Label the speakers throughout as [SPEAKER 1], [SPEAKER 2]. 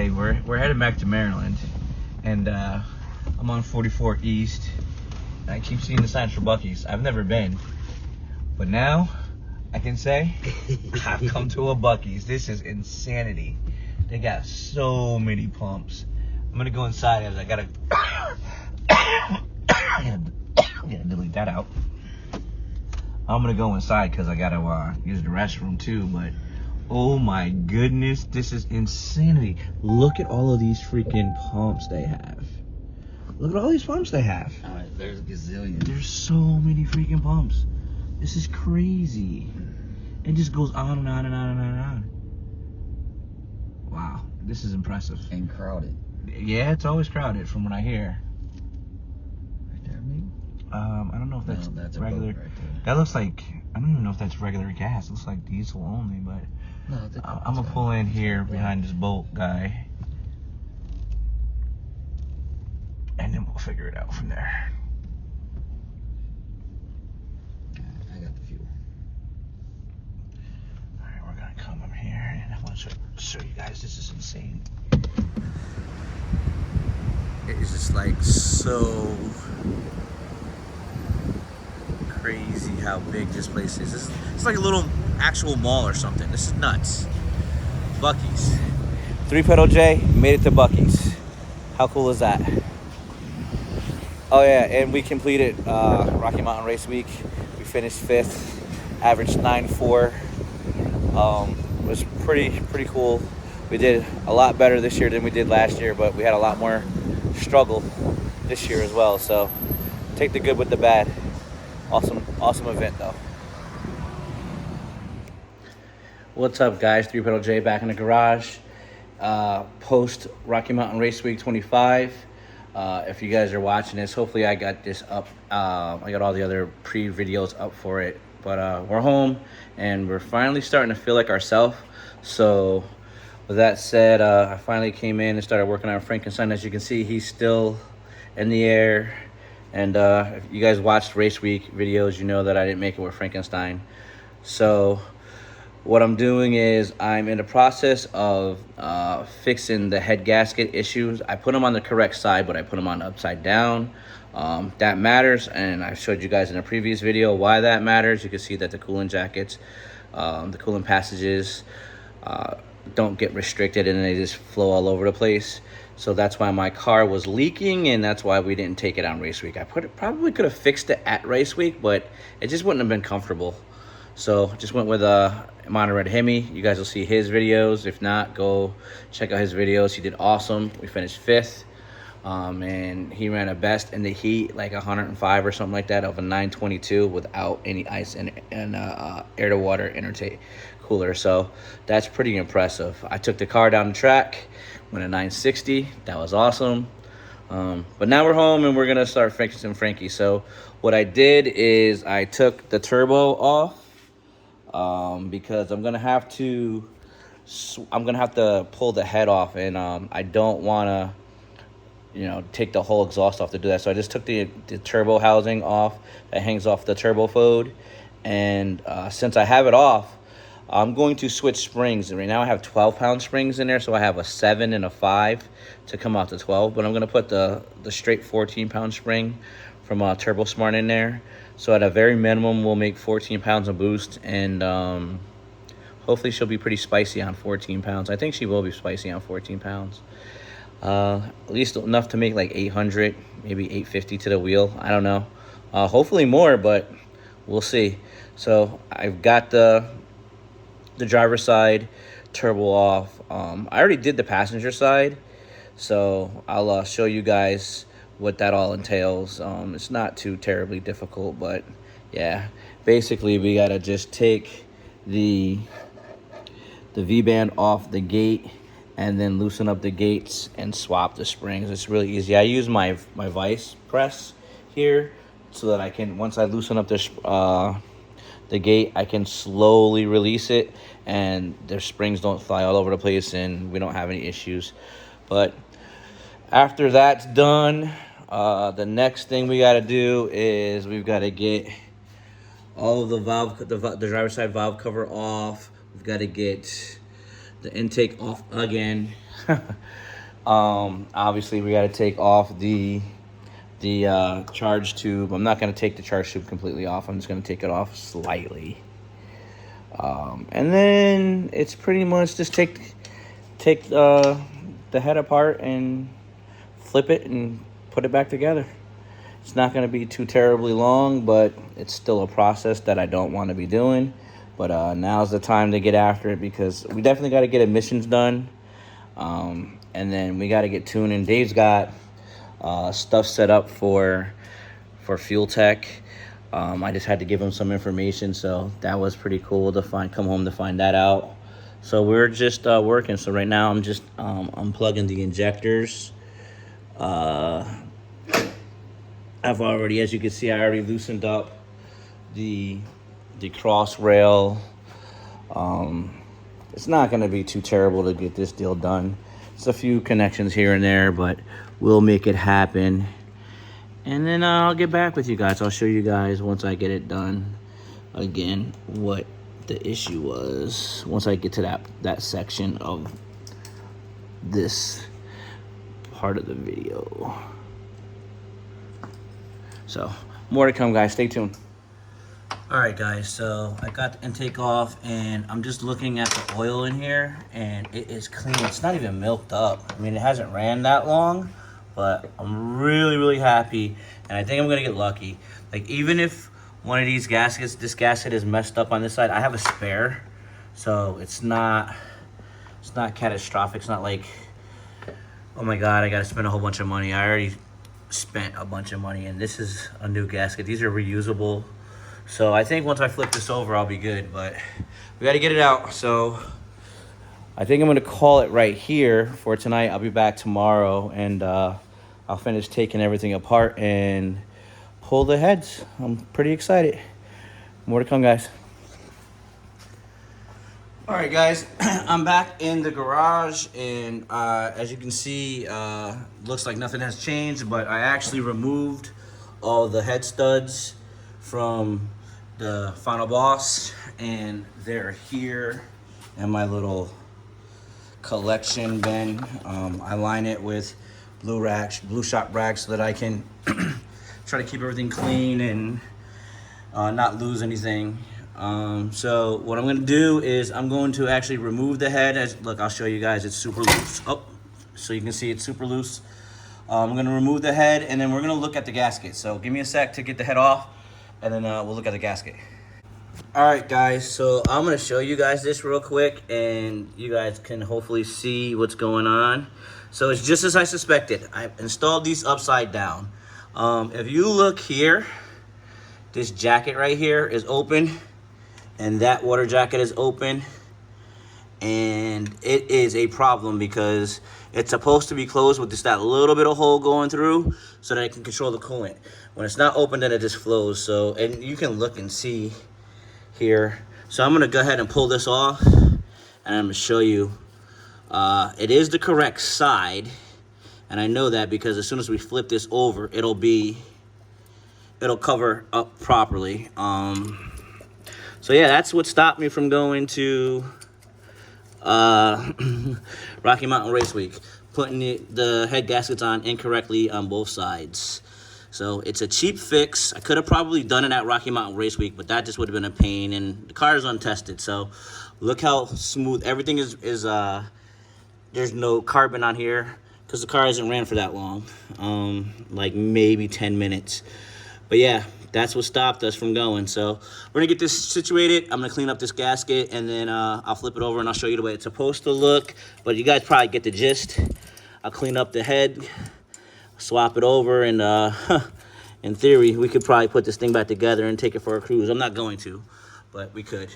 [SPEAKER 1] today. We're headed back to Maryland, and I'm on 44 East. And I keep seeing the signs for Buc-ee's. I've never been, but now I can say I've come to a Buc-ee's. This is insanity. They got so many pumps. I'm gonna go inside as I gotta delete that out. I'm gonna go inside because I gotta use the restroom too, but oh my goodness, this is insanity. Look at all of these freaking pumps they have. Look at all these pumps they have.
[SPEAKER 2] Alright, there's a gazillion.
[SPEAKER 1] There's so many freaking pumps. This is crazy. It just goes on and on and on and on and on. Wow, this is impressive.
[SPEAKER 2] And crowded.
[SPEAKER 1] Yeah, it's always crowded from what I hear.
[SPEAKER 2] Right there, maybe?
[SPEAKER 1] I don't know if that's,
[SPEAKER 2] that's
[SPEAKER 1] regular.
[SPEAKER 2] A boat right there.
[SPEAKER 1] That looks like, I don't even know if that's regular gas. It looks like diesel only, but
[SPEAKER 2] No,
[SPEAKER 1] I'm gonna pull in here behind this bolt guy, and then we'll figure it out from there.
[SPEAKER 2] I got the fuel.
[SPEAKER 1] All right, we're gonna come up here, and I want to show you guys. This is insane. It is just like so crazy how big this place is. It's like a little actual mall or something. This is nuts. Buc-ee's. 3-pedal J made it to Buc-ee's. How cool is that? Oh yeah, and we completed Rocky Mountain Race Week. We finished 5th, averaged 9.4. It was pretty cool. We did a lot better this year than we did last year, but we had a lot more struggle this year as well. So take the good with the bad. Awesome event though. What's up, guys? 3-pedal J back in the garage. Post Rocky Mountain Race Week 25. If you guys are watching this, hopefully I got this up. I got all the other pre-videos up for it. But we're home and we're finally starting to feel like ourselves. So with that said, I finally came in and started working on Frankenstein. As you can see, he's still in the air. And if you guys watched Race Week videos, you know that I didn't make it with Frankenstein. So what I'm doing is I'm in the process of fixing the head gasket issues. I put them on the correct side, but I put them on upside down. That matters, and I showed you guys in a previous video why that matters. You can see that the coolant jackets, the coolant passages don't get restricted and they just flow all over the place. So that's why my car was leaking, and that's why we didn't take it on Race Week. I probably could have fixed it at Race Week, but it just wouldn't have been comfortable. So just went with ModernRedHemi. You guys will see his videos. If not, go check out his videos. He did awesome. We finished 5th. And he ran a best in the heat, like 105 or something like that, of a 922 without any ice and air to water intercooler. So that's pretty impressive. I took the car down the track, went a 960. That was awesome. But now we're home and we're gonna start fixing Frankie. So what I did is I took the turbo off because I'm gonna have to pull the head off, and I don't wanna, take the whole exhaust off to do that. So I just took the turbo housing off that hangs off the turbo fold. And since I have it off, I'm going to switch springs. Right now I have 12-pound springs in there, so I have a 7 and a 5 to come out to 12. But I'm going to put the straight 14-pound spring from Turbo Smart in there. So at a very minimum, we'll make 14 pounds of boost. And hopefully she'll be pretty spicy on 14 pounds. I think she will be spicy on 14 pounds. At least enough to make like 800, maybe 850 to the wheel. I don't know. Hopefully more, but we'll see. So I've got the driver's side turbo off. I already did the passenger side, so I'll show you guys what that all entails. It's not too terribly difficult, but yeah, basically we gotta just take the V-band off the gate and then loosen up the gates and swap the springs. It's really easy. I use my vice press here so that I can, once I loosen up the gate, I can slowly release it and the springs don't fly all over the place and we don't have any issues. But after that's done, the next thing we got to do is we've got to get all of the driver's side valve cover off. We've got to get the intake off again. Obviously, we got to take off the charge tube. I'm not going to take the charge tube completely off. I'm just going to take it off slightly. And then it's pretty much just take the head apart and flip it and put it back together. It's not going to be too terribly long, but it's still a process that I don't want to be doing. But now's the time to get after it, because we definitely got to get emissions done. And then we got to get tuning. Dave's got stuff set up for fuel tech. I just had to give him some information, so that was pretty cool to come home to find that out. So we're just working. So right now I'm just unplugging the injectors. I've already, as you can see, I already loosened up the cross rail. It's not going to be too terrible to get this deal done. It's a few connections here and there, but we'll make it happen. And then I'll get back with you guys. I'll show you guys once I get it done again what the issue was, once I get to that section of this part of the video. So more to come, guys. Stay tuned. All right, guys, so I got the intake off, and I'm just looking at the oil in here, and it is clean. It's not even milked up. I mean, it hasn't ran that long, but I'm really, really happy, and I think I'm gonna get lucky. Like, even if one of these gaskets, this gasket is messed up on this side, I have a spare, so it's not catastrophic. It's not like, oh my God, I gotta spend a whole bunch of money. I already spent a bunch of money, and this is a new gasket. These are reusable. So I think once I flip this over, I'll be good, but we got to get it out. So I think I'm going to call it right here for tonight. I'll be back tomorrow, and I'll finish taking everything apart and pull the heads. I'm pretty excited. More to come, guys. All right, guys, I'm back in the garage, and as you can see, looks like nothing has changed, but I actually removed all the head studs from the final boss, and they're here in my little collection bin. I line it with blue shop rags so that I can try to keep everything clean and not lose anything. So what I'm going to do is I'm going to actually remove the head. Look, I'll show you guys. It's super loose. Oh, so you can see it's super loose. I'm going to remove the head, and then we're going to look at the gasket. So give me a sec to get the head off, and then we'll look at the gasket. All right, guys, so I'm going to show you guys this real quick, and you guys can hopefully see what's going on. So it's just as I suspected. I installed these upside down. If you look here, this jacket right here is open, and that water jacket is open, and it is a problem because it's supposed to be closed with just that little bit of hole going through so that it can control the coolant. When it's not open, then it just flows. So, and you can look and see here. So I'm gonna go ahead and pull this off, and I'm gonna show you. It is the correct side, and I know that because as soon as we flip this over, it'll cover up properly. So yeah, that's what stopped me from going to Rocky Mountain Race Week, putting the head gaskets on incorrectly on both sides. So it's a cheap fix. I could have probably done it at Rocky Mountain Race Week, but that just would have been a pain, and the car is untested. So look how smooth everything is. There's no carbon on here because the car hasn't ran for that long, like maybe 10 minutes. But yeah, that's what stopped us from going. So we're gonna get this situated. I'm gonna clean up this gasket, and then I'll flip it over and I'll show you the way it's supposed to look. But you guys probably get the gist. I'll clean up the head, swap it over, and in theory, we could probably put this thing back together and take it for a cruise. I'm not going to, but we could.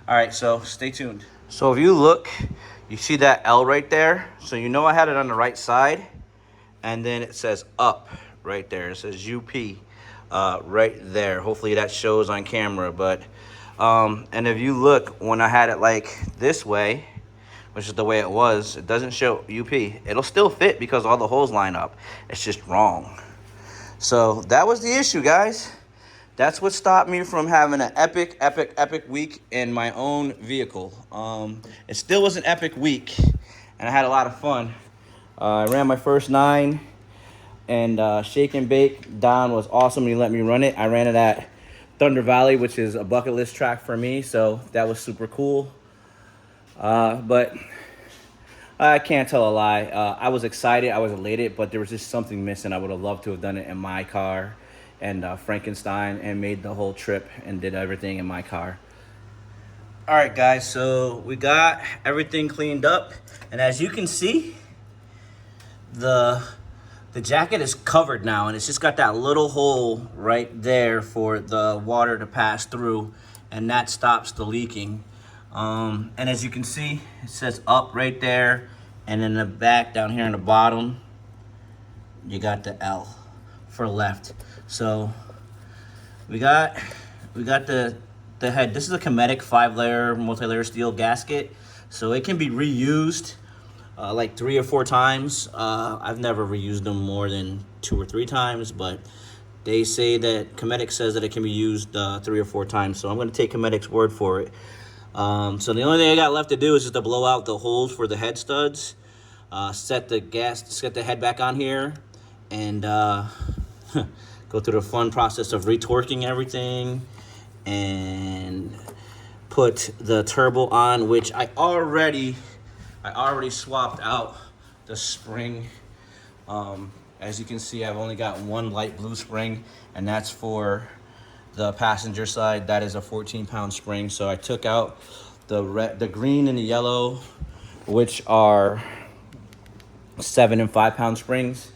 [SPEAKER 1] All right, so stay tuned. So if you look, you see that L right there? So you know I had it on the right side, and then it says up right there. It says UP. Right there. Hopefully that shows on camera, but and if you look, when I had it like this way, which is the way it was, it doesn't show UP. It'll still fit because all the holes line up. It's just wrong. So that was the issue, guys. That's what stopped me from having an epic week in my own vehicle. It still was an epic week, and I had a lot of fun. I ran my first 9, and Shake and Bake, Don was awesome. He let me run it. I ran it at Thunder Valley, which is a bucket list track for me, so that was super cool. But I can't tell a lie. I was excited, I was elated, but there was just something missing. I would have loved to have done it in my car and Frankenstein and made the whole trip and did everything in my car. All right, guys, so we got everything cleaned up, and as you can see, the jacket is covered now, and it's just got that little hole right there for the water to pass through, and that stops the leaking. And as you can see, it says up right there, and in the back down here in the bottom, you got the L for left. So we got the head. This is a Cometic 5-layer multi-layer steel gasket, so it can be reused like 3 or 4 times. I've never reused them more than 2 or 3 times, but they say that Cometic says that it can be used 3 or 4 times, so I'm going to take Cometic's word for it. So the only thing I got left to do is just to blow out the holes for the head studs, set the head back on here, and go through the fun process of retorquing everything and put the turbo on, which I already swapped out the spring. As you can see, I've only got 1 light blue spring, and that's for the passenger side. That is a 14-pound spring. So I took out the green and the yellow, which are 7 and 5-pound springs.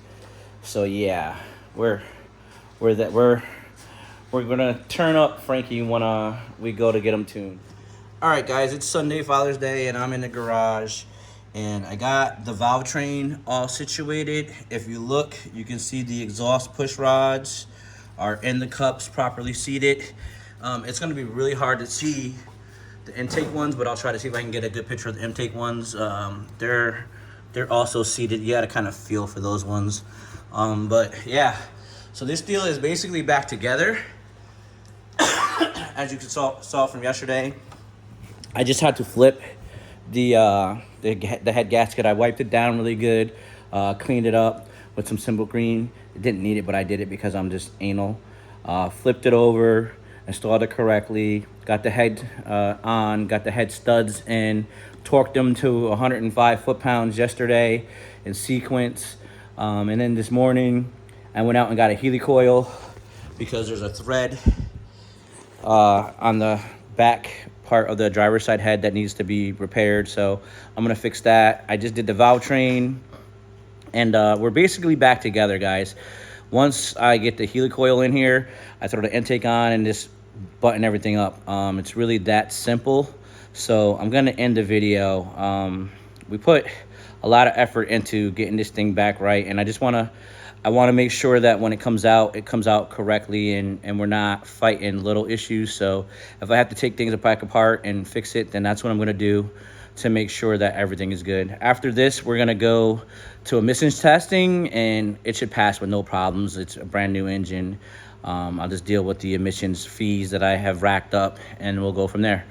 [SPEAKER 1] So yeah, we're gonna turn up Frankie when we go to get him tuned. All right, guys, it's Sunday, Father's Day, and I'm in the garage, and I got the valve train all situated. If you look, you can see the exhaust push rods are in the cups, properly seated. It's gonna be really hard to see the intake ones, but I'll try to see if I can get a good picture of the intake ones. They're also seated. You gotta kind of feel for those ones. But yeah, so this deal is basically back together. As you saw from yesterday, I just had to flip the head gasket. I wiped it down really good, cleaned it up with some Simple Green. It didn't need it, but I did it because I'm just anal. Flipped it over, installed it correctly, got the head on, got the head studs in, torqued them to 105 foot-pounds yesterday in sequence. And then this morning, I went out and got a helicoil because there's a thread on the back part of the driver's side head that needs to be repaired. So I'm gonna fix that. I just did the valve train, and we're basically back together, guys. Once I get the helicoil in here, I throw the intake on and just button everything up. It's really that simple. So I'm gonna end the video. We put a lot of effort into getting this thing back right, and I wanna make sure that when it comes out correctly, and we're not fighting little issues. So if I have to take things back apart and fix it, then that's what I'm gonna do to make sure that everything is good. After this, we're gonna go to emissions testing, and it should pass with no problems. It's a brand new engine. I'll just deal with the emissions fees that I have racked up, and we'll go from there.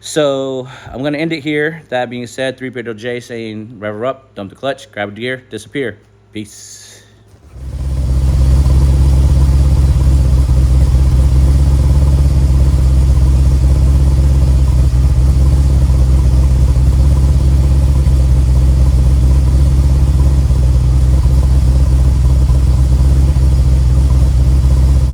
[SPEAKER 1] So I'm gonna end it here. That being said, 3PJ saying rev her up, dump the clutch, grab a gear, disappear. Peace.